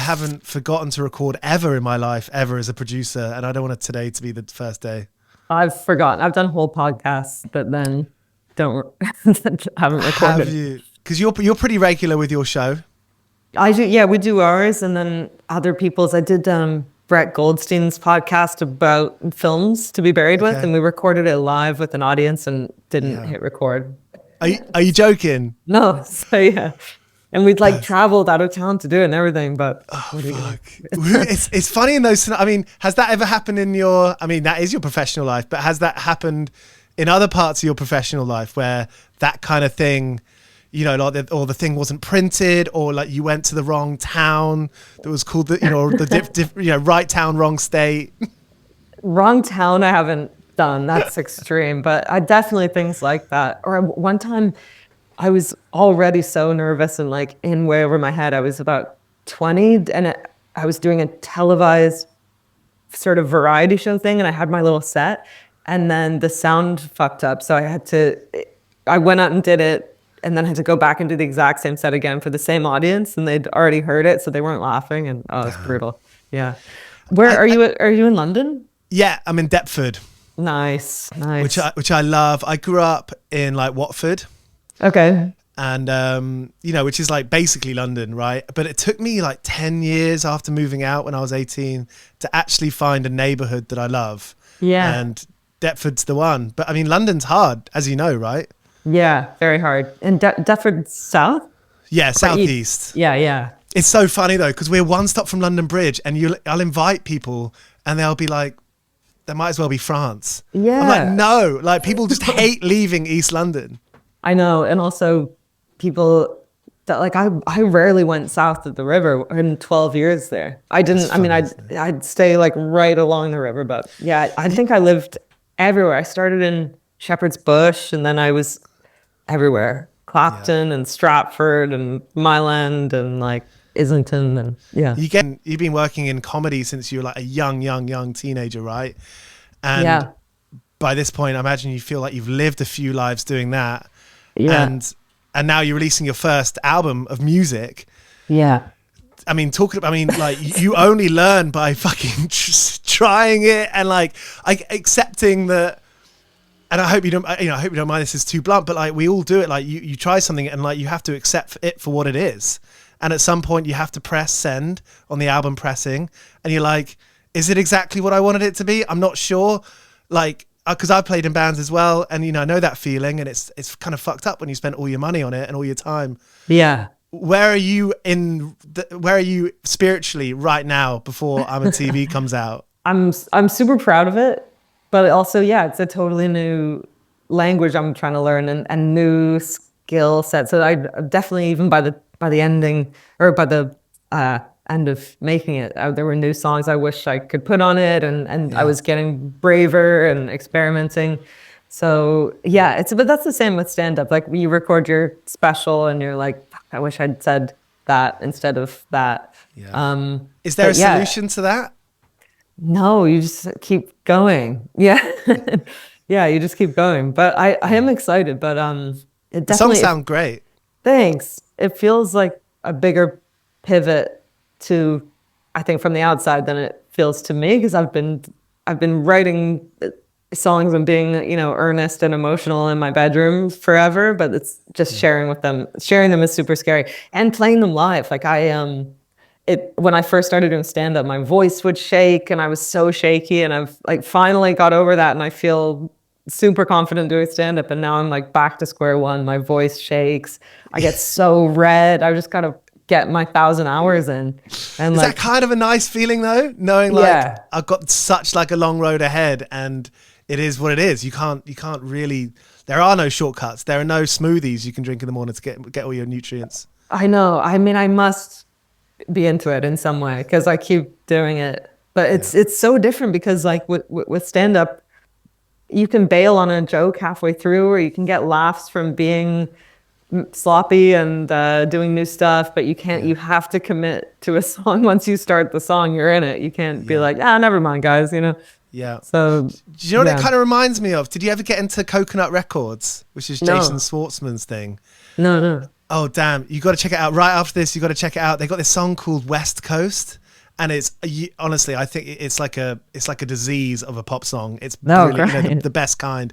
haven't forgotten to record ever in my life, ever as a producer. And I don't want today to be the first day. I've forgotten. I've done whole podcasts, but then haven't recorded. Have you? Because you're pretty regular with your show. I do. Yeah, we do ours, and then other people's. I did Brett Goldstein's podcast about films to be buried with, and we recorded it live with an audience and didn't hit record. Are you joking? No. So yeah. And we'd traveled out of town to do it and everything, but fuck. It's funny in those. I mean, has that ever happened in your? I mean, that is your professional life, but has that happened in other parts of your professional life where that kind of thing, you know, like the thing wasn't printed, or like you went to the wrong town that was called the right town, wrong state. Wrong town, I haven't done. That's extreme, but I definitely things like that. Or one time, I was already so nervous and in way over my head. I was about 20 and I was doing a televised sort of variety show thing, and I had my little set, and then the sound fucked up. So I went out and did it, and then had to go back and do the exact same set again for the same audience, and they'd already heard it, so they weren't laughing, and it was brutal. Yeah. Where are you? Are you in London? Yeah, I'm in Deptford. Nice. Which I love. I grew up in Watford. Okay. And, which is basically London, right? But it took me 10 years after moving out when I was 18 to actually find a neighborhood that I love. Yeah. And Deptford's the one. But I mean, London's hard, as you know, right? Yeah, very hard. And Deptford south? Yeah, southeast. Yeah. It's so funny though, because we're one stop from London Bridge, and I'll invite people and they'll be like, that might as well be France. Yeah. I'm like, no, people just hate leaving East London. I know. And also people that I rarely went south of the river in 12 years there. I didn't, I'd stay right along the river, but yeah, I think I lived everywhere. I started in Shepherd's Bush, and then I was everywhere. Clapton and Stratford and Myland and Islington, and yeah. You've been working in comedy since you were a young teenager, right? And by this point, I imagine you feel like you've lived a few lives doing that. Yeah. And now you're releasing your first album of music. Yeah. I mean, you only learn by fucking trying it and accepting that. And I hope you don't mind this is too blunt, but we all do it. You try something and you have to accept it for what it is. And at some point you have to press send on the album pressing, and you're like, is it exactly what I wanted it to be? I'm not sure. Because I've played in bands as well, and I know that feeling, and it's kind of fucked up when you spend all your money on it and all your time. Yeah. Where are you spiritually right now before I'm a TV comes out? I'm super proud of it, but also it's a totally new language I'm trying to learn and new skill set. So I definitely, even by the ending, or by the end of making it, there were new songs I wish I could put on it, and I was getting braver and experimenting. So but that's the same with stand-up. You record your special and you're like, I wish I'd said that instead of that. Yeah. Is there a solution to that? No, you just keep going. Yeah. Yeah, you just keep going. But I am excited, but it definitely... The songs sound great. Thanks. It feels like a bigger pivot to, I think, from the outside than it feels to me, because I've been writing songs and being earnest and emotional in my bedroom forever, but it's just sharing them is super scary, and playing them live. When I first started doing stand-up, my voice would shake and I was so shaky, and I've finally got over that, and I feel super confident doing stand-up, and now I'm back to square one. My voice shakes, I get so red. I just gotta get my 1,000 hours in. And is that kind of a nice feeling though, knowing I've got such a long road ahead, and it is what it is. You can't really, there are no shortcuts, there are no smoothies you can drink in the morning to get all your nutrients. I know. I mean, I must be into it in some way because I keep doing it, but it's so different because with stand-up, you can bail on a joke halfway through, or you can get laughs from being sloppy and doing new stuff, but you can't. You have to commit to a song. Once you start the song, you're in it. You can't be never mind, guys. Yeah. So do you know what it kind of reminds me of? Did you ever get into Coconut Records, which is Jason Schwartzman's thing? No. Oh damn! You got to check it out. Right after this, you got to check it out. They got this song called West Coast, and it's honestly, I think it's like a disease of a pop song. It's brilliant, the best kind.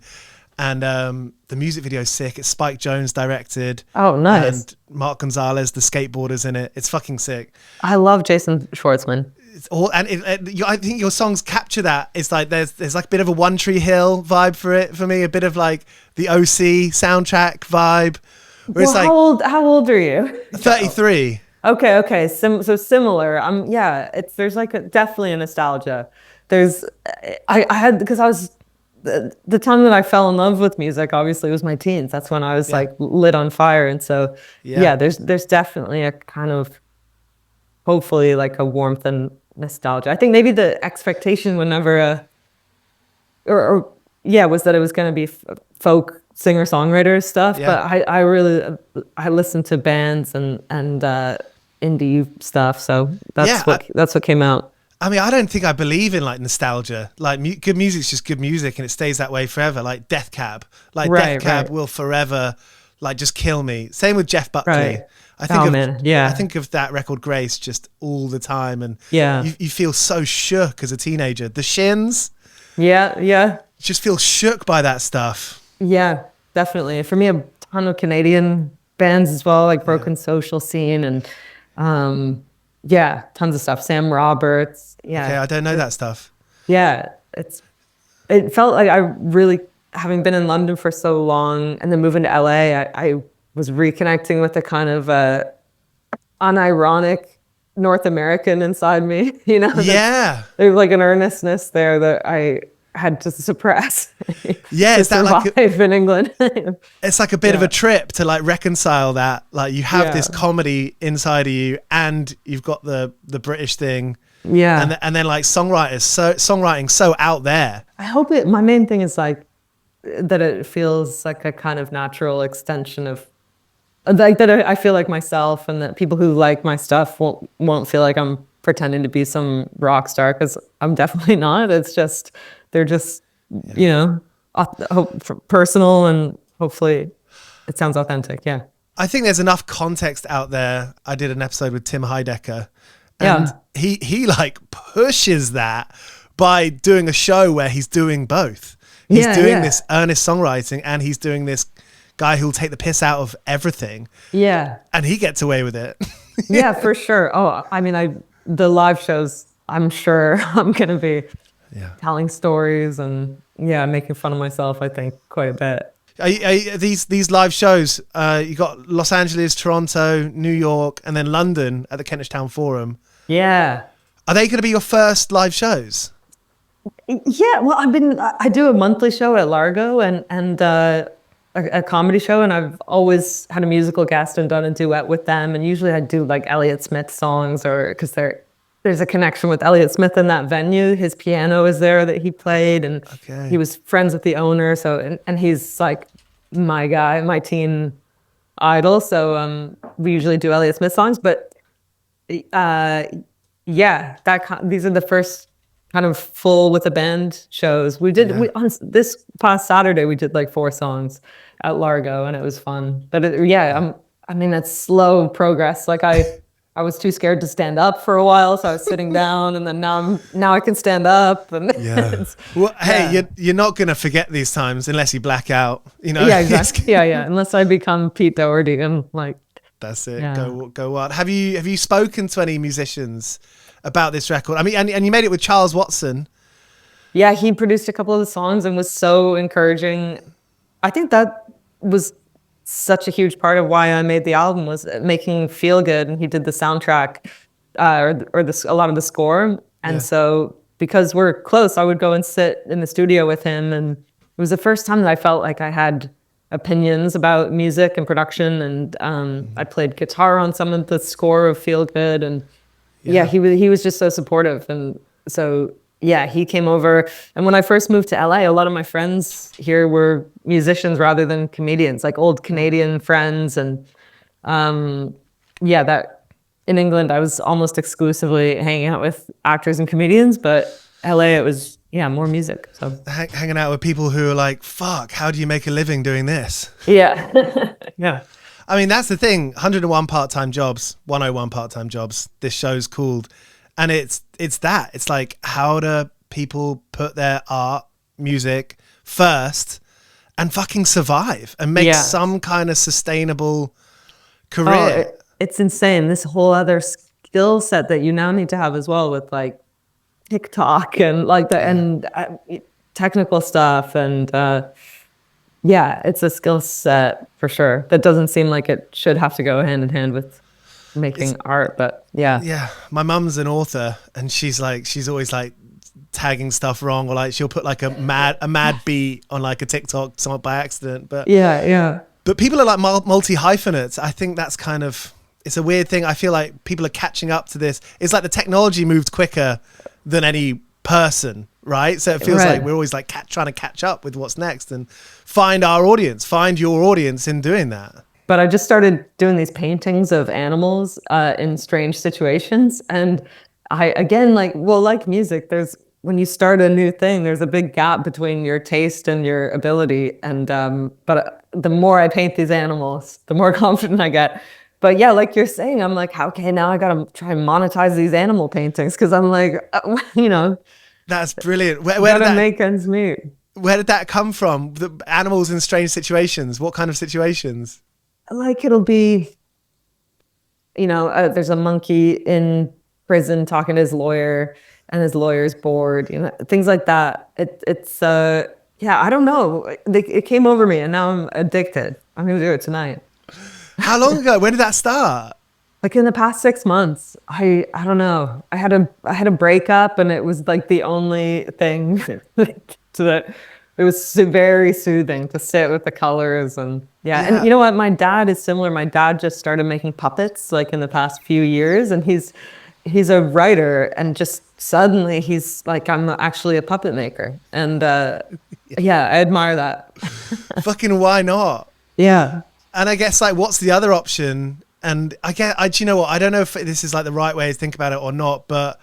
And the music video is sick. It's Spike Jonze directed. Oh, nice. And Mark Gonzalez, the skateboarder's in it. It's fucking sick. I love Jason Schwartzman. It's all, and I think your songs capture that. It's like there's like a bit of a One Tree Hill vibe for me. A bit of like the OC soundtrack vibe. Where Well, it's like, how old are you? 33. Okay. So similar. There's like definitely a nostalgia. I had, because I was, the time that I fell in love with music obviously was my teens. That's when I was like lit on fire. And so, there's definitely a kind of, hopefully like a warmth and nostalgia. I think maybe the expectation whenever, was that it was going to be folk singer-songwriter stuff, but I listened to bands and indie stuff, so that's what came out. I mean, I don't think I believe in like nostalgia. Like good music's just good music, and it stays that way forever. Like Death Cab, Death Cab will forever like just kill me. Same with Jeff Buckley. Right. I think of that record Grace just all the time, and you feel so shook as a teenager. The Shins, just feel shook by that stuff. Yeah, definitely. For me, a ton of Canadian bands as well, like Broken Social Scene and tons of stuff. Sam Roberts. Yeah. Okay, I don't know that stuff. Yeah, it felt like I really, having been in London for so long and then moving to LA, I was reconnecting with the kind of unironic North American inside me. You know? Yeah. There's like an earnestness there that I had to suppress. Is that like in England? It's like a bit of a trip to like reconcile that. Like you have this comedy inside of you, and you've got the British thing. Yeah, and then like songwriting so out there. I hope my main thing is like that it feels like a kind of natural extension of like that. I feel like myself, and that people who like my stuff won't feel like I'm pretending to be some rock star, because I'm definitely not. It's just they're just personal, and hopefully it sounds authentic. Yeah, I think there's enough context out there. I did an episode with Tim Heidecker, and he like pushes that by doing a show where he's doing both. He's doing this earnest songwriting, and he's doing this guy who'll take the piss out of everything. Yeah, and he gets away with it. Yeah, for sure. Oh, I mean, the live shows, I'm sure I'm gonna be telling stories and making fun of myself, I think, quite a bit. These live shows, you got Los Angeles, Toronto, New York, and then London at the Kentish Town Forum. Yeah. Are they going to be your first live shows? Yeah, well, I do a monthly show at Largo and a comedy show, and I've always had a musical guest and done a duet with them, and usually I do like Elliott Smith songs, or because there's a connection with Elliott Smith in that venue. His piano is there that he played, and he was friends with the owner. So, and he's like my guy, my teen idol. So we usually do Elliott Smith songs. But these are the first kind of full with a band shows. We did on this past Saturday. We did like 4 songs at Largo, and it was fun. But it's slow progress. Like I was too scared to stand up for a while, so I was sitting down, and then now I can stand up. And well, hey, you're not gonna forget these times unless you black out, you know. Yeah, exactly. Unless I become Pete Doherty and like. That's it. Yeah. Go on. Have you spoken to any musicians about this record? I mean, and you made it with Charles Watson. Yeah, he produced a couple of the songs and was so encouraging. I think that was such a huge part of why I made the album, was making feel good, and he did the soundtrack a lot of the score. And so because we're close, I would go and sit in the studio with him, and it was the first time that I felt like I had opinions about music and production, and I played guitar on some of the score of Feel Good, and he was just so supportive. And so he came over, and when I first moved to LA, a lot of my friends here were musicians rather than comedians, like old Canadian friends. And that in England I was almost exclusively hanging out with actors and comedians, but LA it was more music. So hanging out with people who are like, fuck, how do you make a living doing this? Yeah. I mean, that's the thing. 101 part-time jobs, 101 part-time jobs. This show's called, and it's that. It's like, how do people put their art, music first, and fucking survive and make some kind of sustainable career? Oh, it's insane. This whole other skill set that you now need to have as well with like TikTok and like and technical stuff and. Yeah, it's a skill set for sure. That doesn't seem like it should have to go hand in hand with making art, but yeah. Yeah, my mum's an author, and she's always like tagging stuff wrong, or like she'll put like a mad beat on like a TikTok somewhat by accident. But yeah. But people are like multi hyphenates. I think that's kind of, it's a weird thing. I feel like people are catching up to this. It's like the technology moved quicker than any person, right? So it feels like we're always like trying to catch up with what's next and find our audience, find your audience in doing that. But I just started doing these paintings of animals in strange situations. And I, again, like music, when you start a new thing, there's a big gap between your taste and your ability. And, but the more I paint these animals, the more confident I get. But yeah, like you're saying, I'm like, okay, now I got to try and monetize these animal paintings. Cause I'm like, That's brilliant. Where did that make ends meet? Where did that come from? The animals in strange situations. What kind of situations? Like it'll be, there's a monkey in prison talking to his lawyer, and his lawyer's bored. Things like that. It's I don't know. It came over me, and now I'm addicted. I'm gonna do it tonight. How long ago? When did that start? Like in the past 6 months. I don't know. I had a breakup, and it was like the only thing that it was very soothing to sit with the colors and And you know what? My dad is similar. My dad just started making puppets like in the past few years, and he's a writer, and just suddenly he's like, I'm actually a puppet maker, and I admire that. Fucking why not? Yeah. And I guess like, what's the other option? And do you know what? I don't know if this is like the right way to think about it or not, but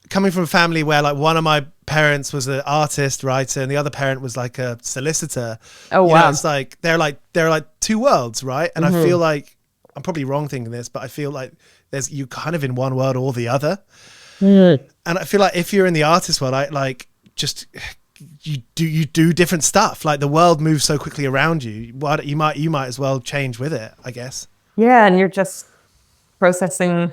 coming from a family where like one of my parents was an artist, writer, and the other parent was like a solicitor. Oh, wow. It's like, they're like two worlds, right? And I feel like, I'm probably wrong thinking this, but I feel like you kind of in one world or the other. And I feel like if you're in the artist world, you do different stuff. Like the world moves so quickly around you. You might as well change with it, I guess. Yeah, and you're just processing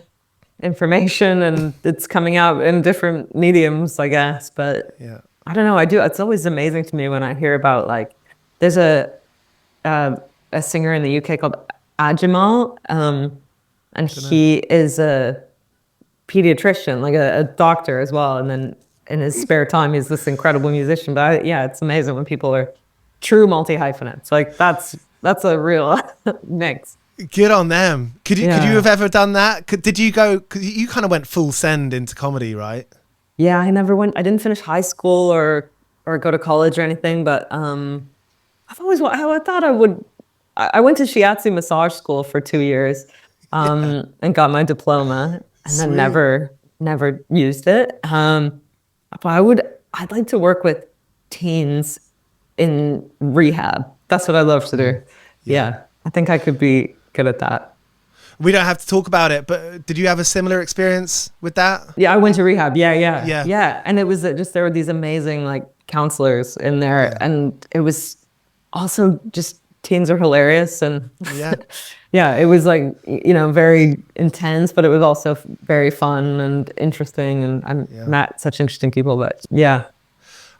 information, and it's coming out in different mediums, I guess. But I don't know. It's always amazing to me when I hear about like, there's a singer in the UK called Ajimal, and he is a pediatrician, like a doctor as well. And then in his spare time, he's this incredible musician. But it's amazing when people are true multi-hyphenates. Like that's a real mix. Good on them. Could you have ever done that? Did you go? Cause you kind of went full send into comedy, right? Yeah, I never went. I didn't finish high school or go to college or anything. But I've always. I thought I would. I went to shiatsu massage school for 2 years, and got my diploma, and then never used it. But I'd like to work with teens in rehab. That's what I love to do. Yeah, I think I could be good at that. We don't have to talk about it, but did you have a similar experience with that? Yeah, I went to rehab. Yeah. And it was there were these amazing like counselors in there, and it was also just teens are hilarious, and it was like very intense, but it was also very fun and interesting, and I met such interesting people. But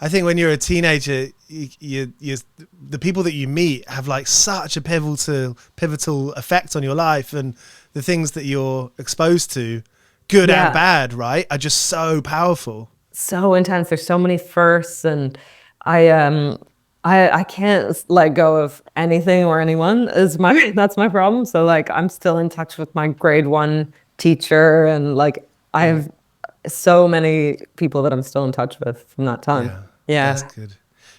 I think when you're a teenager, the people that you meet have like such a pivotal effect on your life, and the things that you're exposed to, good and bad, right, are just so powerful. So intense. There's so many firsts, and I can't let go of anything or anyone. That's my problem. So like I'm still in touch with my grade 1 teacher, and like I have so many people that I'm still in touch with from that time. Yeah. That's good.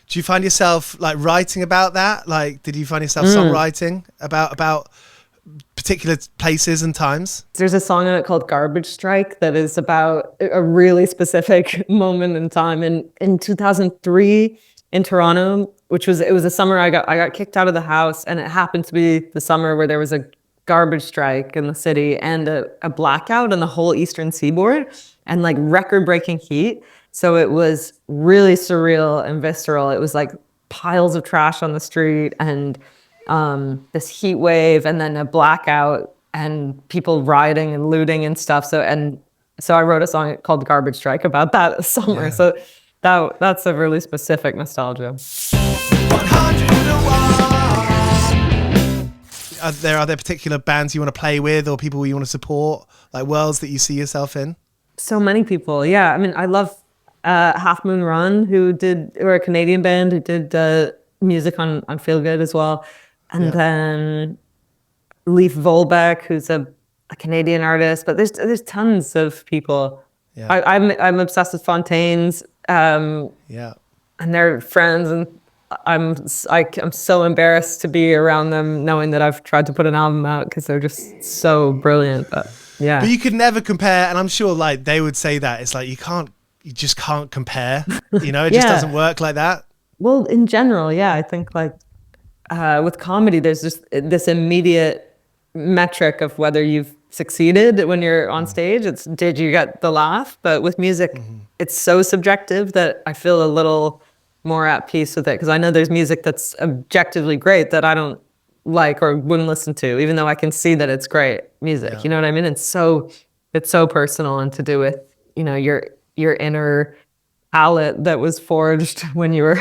Do you find yourself like writing about that? Like, did you find yourself songwriting about particular places and times? There's a song in it called Garbage Strike that is about a really specific moment in time. In 2003, in Toronto, it was a summer I got kicked out of the house, and it happened to be the summer where there was a garbage strike in the city and a blackout on the whole eastern seaboard and like record-breaking heat. So it was really surreal and visceral. It was like piles of trash on the street and this heat wave and then a blackout and people rioting and looting and stuff. So I wrote a song called Garbage Strike about that summer. Yeah. So that's a really specific nostalgia. 101. Are there particular bands you want to play with or people you want to support, like worlds that you see yourself in? So many people. Yeah. I mean, I love Half Moon Run, who are a Canadian band who did music on Feel Good as well. And then Leif Volbeck, who's a Canadian artist, but there's tons of people. Yeah. I'm obsessed with Fontaines. And they're friends, and I'm so embarrassed to be around them, knowing that I've tried to put an album out because they're just so brilliant. But yeah, but you could never compare, and I'm sure like they would say that it's like you just can't compare. You know, it just doesn't work like that. Well, in general, yeah, I think like with comedy, there's just this immediate metric of whether you've succeeded when you're on stage. It's did you get the laugh? But with music, it's so subjective that I feel a little more at peace with it, because I know there's music that's objectively great that I don't like or wouldn't listen to, even though I can see that it's great music. You know what I mean? It's so personal and to do with, you know, your inner palette that was forged when you were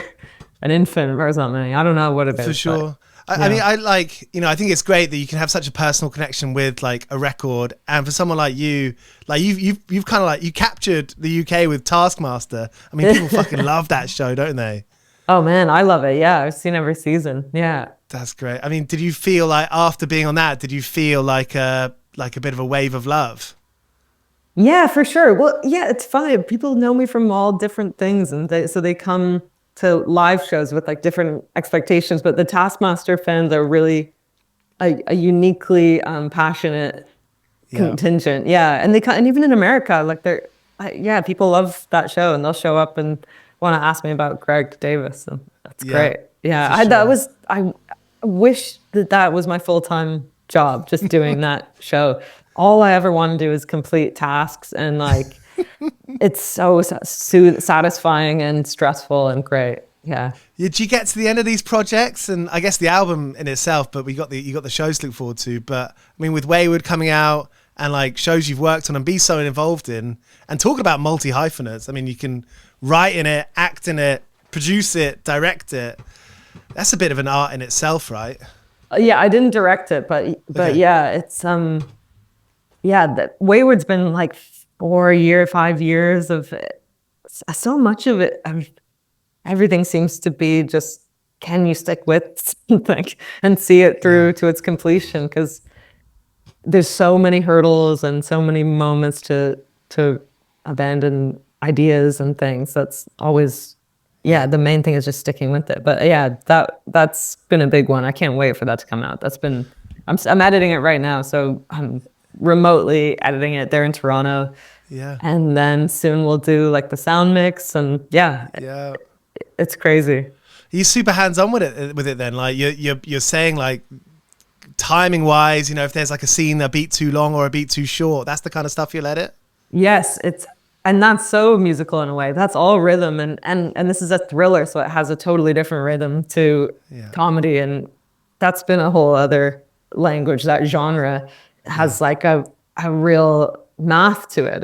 an infant or something. I don't know what it is. For sure. I mean, I like, you know, I think it's great that you can have such a personal connection with like a record, and for someone like you, like you've kind of like, you captured the UK with Taskmaster. I mean, people fucking love that show, don't they? Oh man, I love it. Yeah, I've seen every season. Yeah. That's great. I mean, did you feel like after being on that, did you feel like a bit of a wave of love? Yeah, for sure. Well, yeah, it's funny. People know me from all different things, and so they come to live shows with like different expectations. But the Taskmaster fans are really a uniquely passionate contingent. Yeah, and and even in America, like people love that show, and they'll show up and want to ask me about Greg Davis, and that's great. Yeah, I wish that was my full-time job, just doing that show. All I ever want to do is complete tasks, and like it's so satisfying and stressful and great. Yeah. Did you get to the end of these projects? And I guess the album in itself, but you got the shows to look forward to. But I mean, with Wayward coming out and like shows you've worked on and be so involved in, and talking about multi-hyphenates, I mean, you can write in it, act in it, produce it, direct it. That's a bit of an art in itself, right? Yeah, I didn't direct it, but yeah, it's Wayward's been like 5 years of it. So much of it. Everything seems to be just, can you stick with something and see it through to its completion? Because there's so many hurdles and so many moments to abandon ideas and things. That's always, the main thing is just sticking with it. But yeah, that's been a big one. I can't wait for that to come out. I'm editing it right now, so I'm remotely editing it there in Toronto. Yeah. And then soon we'll do like the sound mix, and it's crazy. You're super hands-on with it then. Like you're saying like timing wise, you know, if there's like a scene a beat too long or a beat too short, that's the kind of stuff you'll edit? Yes, and that's so musical in a way. That's all rhythm, and this is a thriller, so it has a totally different rhythm to comedy, and that's been a whole other language. That genre has like a real math to it,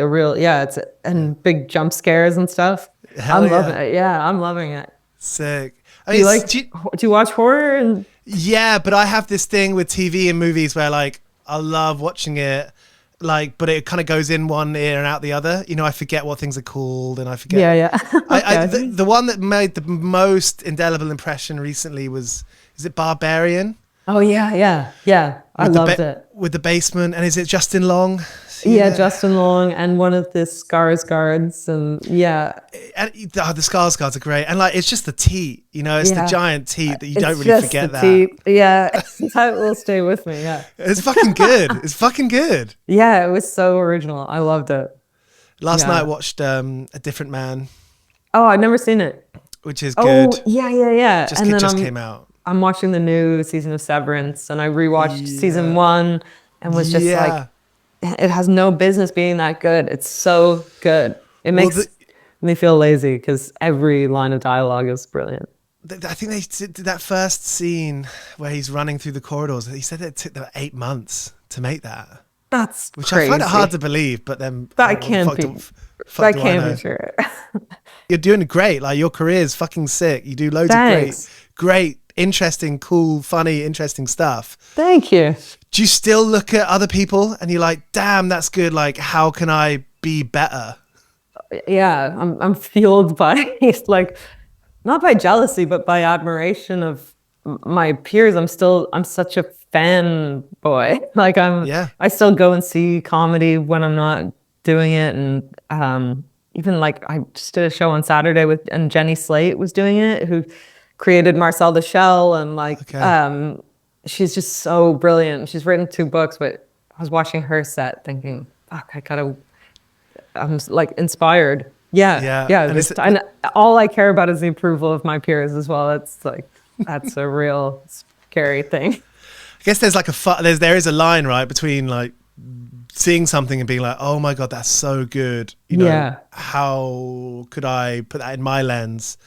and big jump scares and stuff. I'm loving it. Yeah, I'm loving it. Sick. I mean, do you watch horror? Yeah, but I have this thing with TV and movies where like I love watching it, like, but it kind of goes in one ear and out the other. You know, I forget what things are called, and I forget. Yeah. The one that made the most indelible impression recently is it Barbarian? Oh yeah. I loved it. With the basement, and is it Justin Long? Justin Long and one of the Scars guards, and and the Scars guards are great, and like it's just the teat, you know, it's the giant teat that you don't really forget that. Teat. Yeah, that will stay with me. Yeah, it's fucking good. It's fucking good. Yeah, it was so original. I loved it. Last night I watched A Different Man. Oh, I've never seen it. which is Oh, good. yeah. Just And then just came out. I'm watching the new season of Severance, and I rewatched season 1 and was just like, Yeah. it has no business being that good. It's so good. It Well, makes me feel lazy because every line of dialogue is brilliant. I think they did that first scene where he's running through the corridors. He said it took them 8 months to make that, That's which crazy. I find it hard to believe. But then That can't be. That can't be true. You're doing great. Like, your career is fucking sick. You do loads Thanks. of great, interesting, cool, funny, interesting stuff. Thank you. Do you still look at other people and you're like, damn, that's good. Like, how can I be better? Yeah, I'm fueled by like, not by jealousy, but by admiration of my peers. I'm such a fanboy. Like, I still go and see comedy when I'm not doing it. And even like, I just did a show on Saturday and Jenny Slate was doing it, who created Marcel the Shell. And like, she's just so brilliant. She's written 2 books, but I was watching her set thinking, fuck, I'm like inspired. Yeah. And all I care about is the approval of my peers as well. It's like, that's a real scary thing. I guess there's like there is a line, right, between like seeing something and being like, oh my God, that's so good. You know, how could I put that in my lens?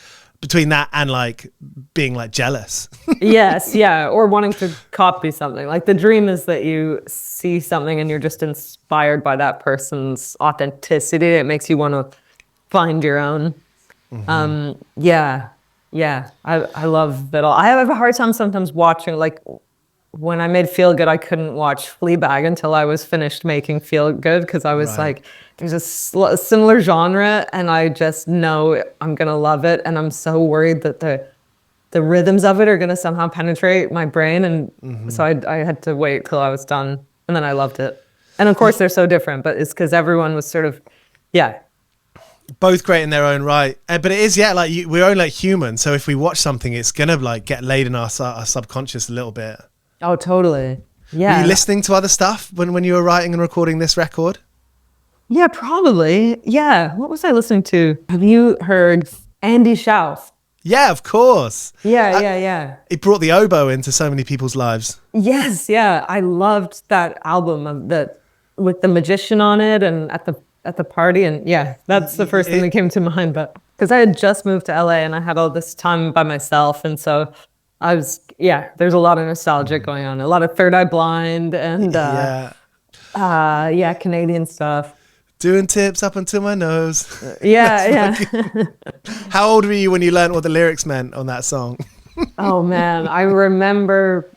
Between that and like being like jealous. Yes, yeah. Or wanting to copy something. Like, the dream is that you see something and you're just inspired by that person's authenticity. It makes you want to find your own. Yeah. I love it all. I have a hard time sometimes watching, like, when I made Feel Good, I couldn't watch Fleabag until I was finished making Feel Good, because I was like, there's a similar genre and I just know I'm going to love it. And I'm so worried that the rhythms of it are going to somehow penetrate my brain. And so I had to wait till I was done. And then I loved it. And of course they're so different, but it's because everyone was sort of, both great in their own right. But it is, like, we're only like human. So if we watch something, it's going to like get laid in our subconscious a little bit. Oh, totally. Yeah. Were you listening to other stuff when you were writing and recording this record? Yeah, probably. Yeah. What was I listening to? Have you heard Andy Schauf? Yeah, of course. Yeah. It brought the oboe into so many people's lives. Yes, yeah. I loved that album with the magician on it and at the party. And yeah, that's the first thing that came to mind. But because I had just moved to LA and I had all this time by myself. And so there's a lot of nostalgia going on. A lot of Third Eye Blind and Canadian stuff. Doing tips up until my nose. Yeah. How old were you when you learned what the lyrics meant on that song? Oh man, I remember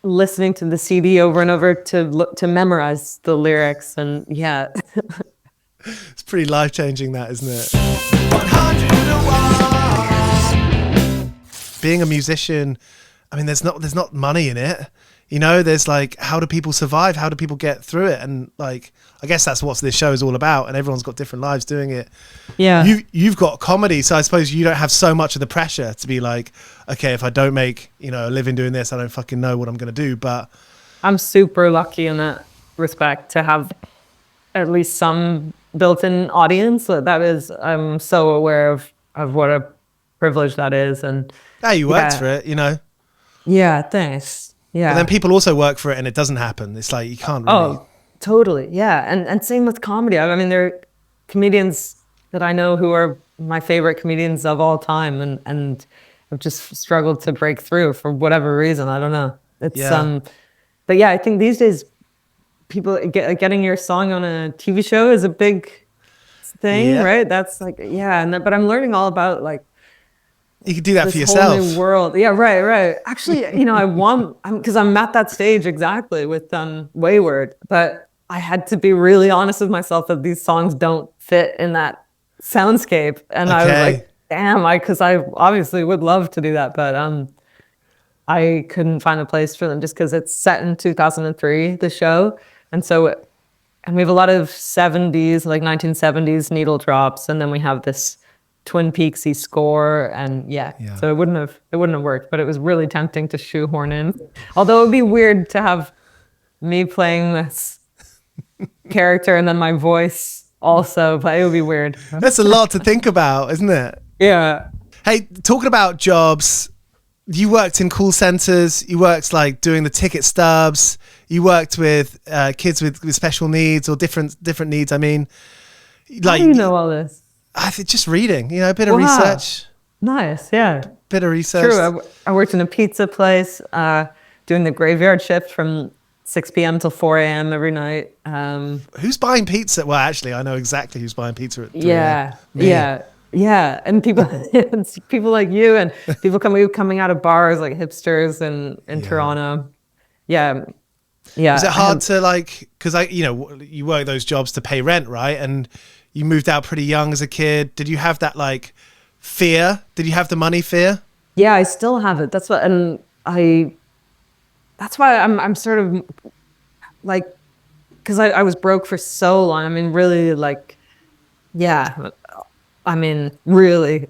listening to the CD over and over to memorize the lyrics, and yeah. It's pretty life-changing, that, isn't it? Being a musician, I mean, there's not money in it. You know, there's like, how do people survive? How do people get through it? And like, I guess that's what this show is all about. And everyone's got different lives doing it. Yeah. You've got comedy, so I suppose you don't have so much of the pressure to be like, okay, if I don't make, a living doing this, I don't fucking know what I'm going to do. But I'm super lucky in that respect to have at least some built-in audience. I'm so aware of what a privilege that is. And you worked for it, Yeah, thanks. Yeah. But then people also work for it and it doesn't happen. It's like, you can't really. Oh, totally. Yeah. And same with comedy. I mean, there are comedians that I know who are my favorite comedians of all time and have just struggled to break through for whatever reason. I don't know. But yeah, I think these days people getting your song on a TV show is a big thing, right? That's like, but I'm learning all about like, you could do that this for yourself. Whole new world. Yeah, right. Actually, because I'm at that stage exactly with Wayward, but I had to be really honest with myself that these songs don't fit in that soundscape. And I was like, damn, because I obviously would love to do that, but I couldn't find a place for them just because it's set in 2003, the show. And we have a lot of 70s, like 1970s needle drops, and then we have this Twin Peaksy score, and so it wouldn't have worked, but it was really tempting to shoehorn in. Although it would be weird to have me playing this character and then my voice also, but it would be weird. That's a lot to think about, isn't it? Yeah. Hey, talking about jobs, you worked in call centers. You worked like doing the ticket stubs. You worked with kids with special needs or different needs. I mean, How like, do you know all this? I think just reading, a bit of Wow. research. Nice, yeah. Bit of research. True. I worked in a pizza place, doing the graveyard shift from 6 p.m. till 4 a.m. every night. Who's buying pizza? Well, actually, I know exactly who's buying pizza at 3 Yeah, a.m. Me. yeah. And people, it's people like you and people coming out of bars like hipsters in Toronto. Yeah, yeah. Was it hard to like, because you work those jobs to pay rent, right? And you moved out pretty young as a kid. Did you have that like fear? Did you have the money fear? Yeah, I still have it. That's why I'm sort of like, because I was broke for so long. I mean, really, like, yeah, I mean, really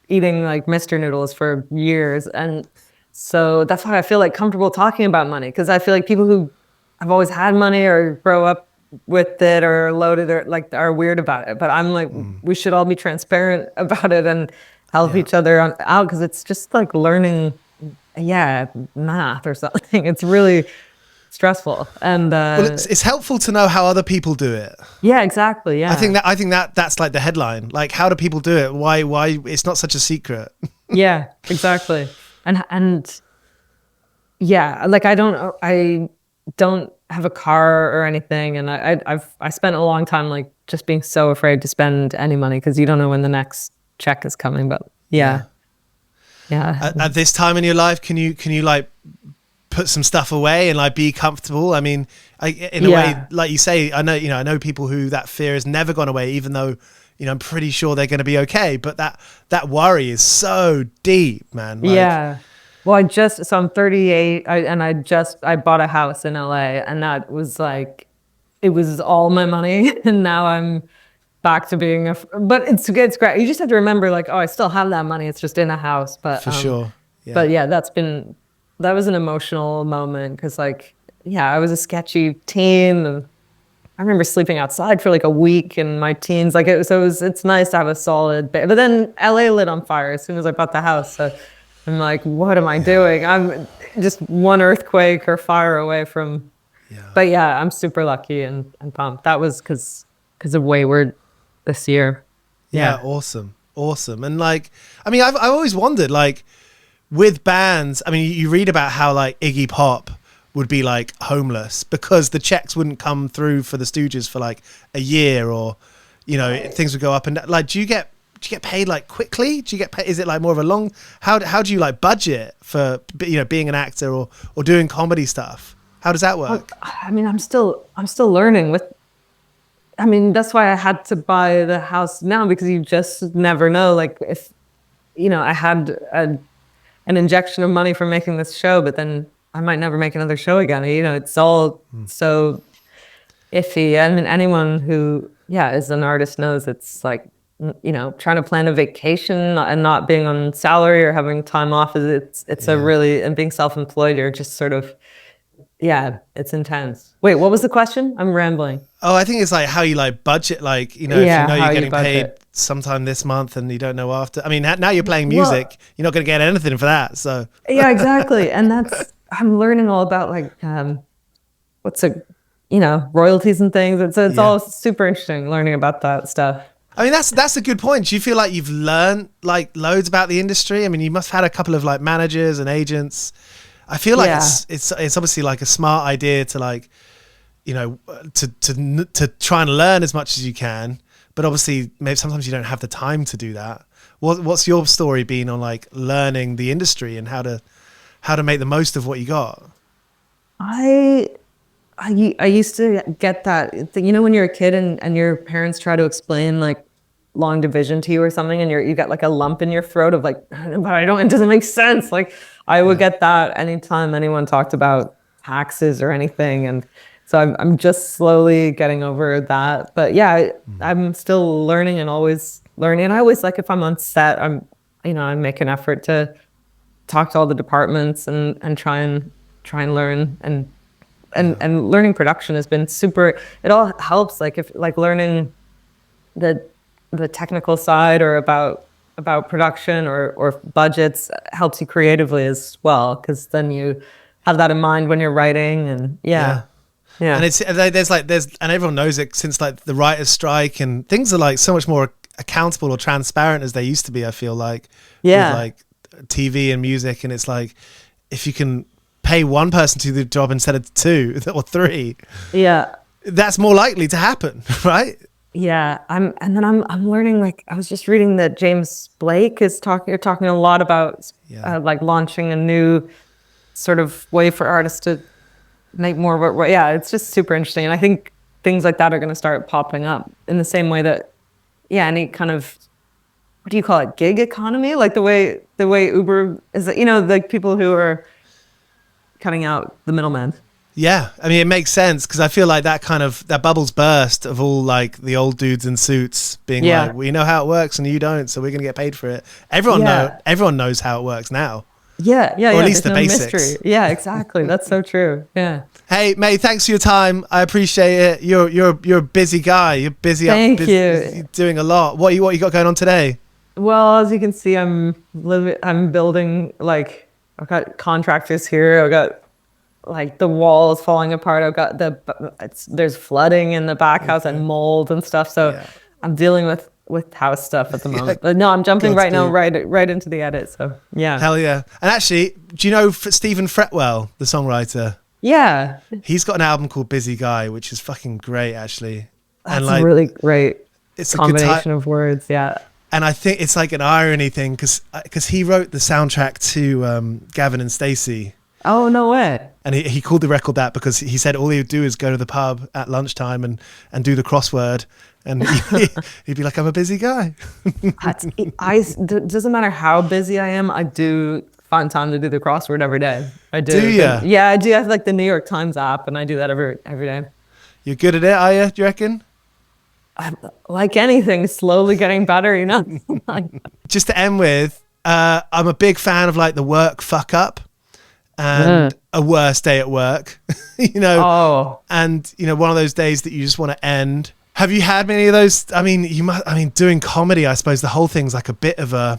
eating like Mr. Noodles for years. And so that's why I feel like comfortable talking about money, because I feel like people who have always had money or grow up with it or loaded or like are weird about it. But I'm like, we should all be transparent about it and help each other out, because it's just like learning, math or something. It's really stressful. And Well, it's helpful to know how other people do it. yeah, exactly. Yeah. I think that's like the headline. Like, how do people do it? Why it's not such a secret. Yeah, exactly. And yeah, like I don't have a car or anything, and I spent a long time like just being so afraid to spend any money, because you don't know when the next check is coming. But yeah. At this time in your life, can you like put some stuff away and like be comfortable? I mean, in a way, like you say, I know people who that fear has never gone away, even though I'm pretty sure they're going to be okay. But that worry is so deep, man. Like, yeah. Well, so I'm 38, I bought a house in LA, and that was like, it was all my money, and now I'm back to being but it's great. You just have to remember, like, oh, I still have that money. It's just in a house. But for sure. Yeah. But yeah, that was an emotional moment, because like, yeah, I was a sketchy teen, and I remember sleeping outside for like a week in my teens. Like it's nice to have a solid base. But then LA lit on fire as soon as I bought the house. So I'm like, what am I doing? I'm just one earthquake or fire away from. Yeah. But yeah, I'm super lucky and pumped. That was because of Wayward this year. Yeah, awesome. And like, I mean, I've always wondered, like, with bands, I mean, you read about how like Iggy Pop would be like homeless because the checks wouldn't come through for the Stooges for like a year, or things would go up and like, do you get paid like quickly? Do you get paid? Is it like more of a long, how do you like budget for being an actor or doing comedy stuff? How does that work? Well, I mean, I'm still learning that's why I had to buy the house now, because you just never know. Like, if I had an injection of money from making this show, but then I might never make another show again. It's all so iffy. And anyone who, is an artist knows it's like, trying to plan a vacation and not being on salary or having time off it's a really, and being self-employed, you're just sort of, it's intense. Wait, what was the question? I'm rambling. Oh, I think it's like how you like budget, like, if you're getting paid sometime this month and you don't know after. I mean, now you're playing music, you're not going to get anything for that. So yeah, exactly. And I'm learning all about like, royalties and things. It's all super interesting learning about that stuff. I mean, that's a good point. Do you feel like you've learned like loads about the industry? I mean, you must have had a couple of like managers and agents. I feel like it's obviously like a smart idea to like, to try and learn as much as you can, but obviously maybe sometimes you don't have the time to do that. What's your story been on like learning the industry and how to make the most of what you got? I used to get that thing, when you're a kid and your parents try to explain like long division to you or something, and you got like a lump in your throat of like, but it doesn't make sense. Like, I would get that anytime anyone talked about taxes or anything. And so I'm just slowly getting over that. But yeah, I'm still learning and always learning. And I always, like, if I'm on set, I make an effort to talk to all the departments and try and learn. And learning production has been super, it all helps. Like, if like learning the technical side or about about production or budgets helps you creatively as well, because then you have that in mind when you're writing. And yeah. And and everyone knows it since like the writer's strike, and things are like so much more accountable or transparent as they used to be, I feel like. With like TV and music, and it's like if you can pay one person to do the job instead of two or three, that's more likely to happen, right? I'm learning, like I was just reading that James Blake is talking a lot about like launching a new sort of way for artists to make more work. It's just super interesting, and I think things like that are going to start popping up in the same way that any kind of, what do you call it, gig economy, like the way Uber is, like people who are cutting out the middleman. Yeah, I mean, it makes sense, because I feel like that bubble's burst of all like the old dudes in suits being like, we know how it works and you don't, so we're gonna get paid for it. Everyone knows how it works now. Or at least the basics. Mystery. Yeah, exactly. That's so true. Yeah. Hey, Mae, thanks for your time. I appreciate it. You're a busy guy. You're busy. Thank you. You're doing a lot. What you got going on today? Well, as you can see, I'm building, like, I've got contractors here. I've got like the walls falling apart. I've got there's flooding in the back house and mold and stuff. So I'm dealing with house stuff at the moment. But no, I'm jumping right into the edit. So yeah. Hell yeah. And actually, do you know Stephen Fretwell, the songwriter? Yeah. He's got an album called Busy Guy, which is fucking great, actually. That's a really great it's combination of words. Yeah. And I think it's like an irony thing, because he wrote the soundtrack to Gavin and Stacey. Oh, no way. And he called the record that because he said all he would do is go to the pub at lunchtime and do the crossword. And he'd be like, I'm a busy guy. Doesn't matter how busy I am, I do find time to do the crossword every day. I do. Do you? Yeah, I do. I have like the New York Times app, and I do that every day. You're good at it, are you? Do you reckon? Like anything, slowly getting better, Just to end with, I'm a big fan of like the work fuck up and a worse day at work, and one of those days that you just want to end. Have you had many of those? I mean, doing comedy, I suppose the whole thing's like a bit of a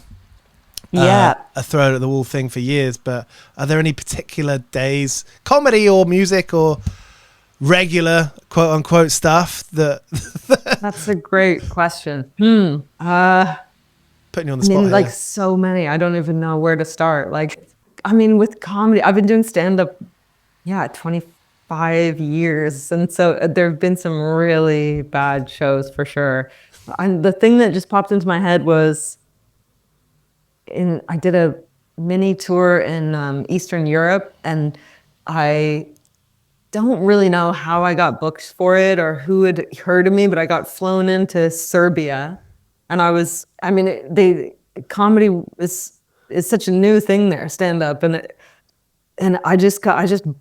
throw at the wall thing for years, but are there any particular days, comedy or music or regular quote unquote stuff that's a great question. Putting you on the spot like so many, I don't even know where to start. Like, I mean, with comedy, I've been doing stand-up 25 years, and so there have been some really bad shows for sure. And the thing that just popped into my head was I did a mini tour in Eastern Europe, and I don't really know how I got booked for it or who had heard of me, but I got flown into Serbia, and comedy is such a new thing there, stand up, and I just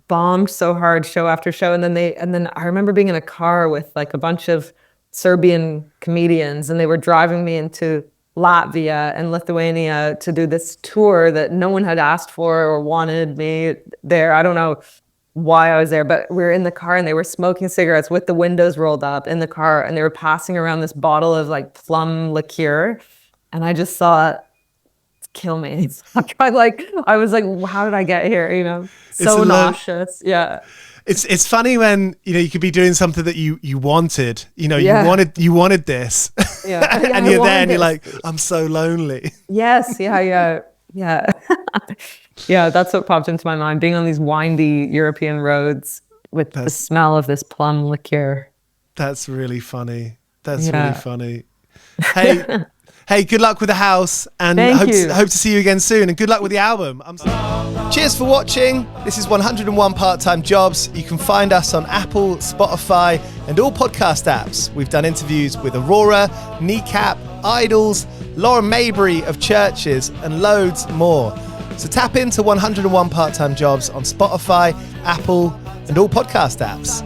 bombed so hard show after show, and then I remember being in a car with like a bunch of Serbian comedians, and they were driving me into Latvia and Lithuania to do this tour that no one had asked for or wanted me there. I don't know why I was there, but we were in the car and they were smoking cigarettes with the windows rolled up in the car, and they were passing around this bottle of like plum liqueur, and I just thought, kill me. I was like, how did I get here? So nauseous. Yeah. It's funny when you could be doing something that you wanted. You wanted this. Yeah. And you're there and you're like, I'm so lonely. Yes. Yeah. Yeah, that's what popped into my mind. Being on these windy European roads with the smell of this plum liqueur. That's really funny. Really funny. Hey, good luck with the house, and hope to see you again soon, and good luck with the album. Cheers for watching. This is 101 Part-Time Jobs. You can find us on Apple, Spotify, and all podcast apps. We've done interviews with Aurora, Kneecap, Idols, Lauren Maybury of Churches, and loads more. So tap into 101 Part-Time Jobs on Spotify, Apple, and all podcast apps.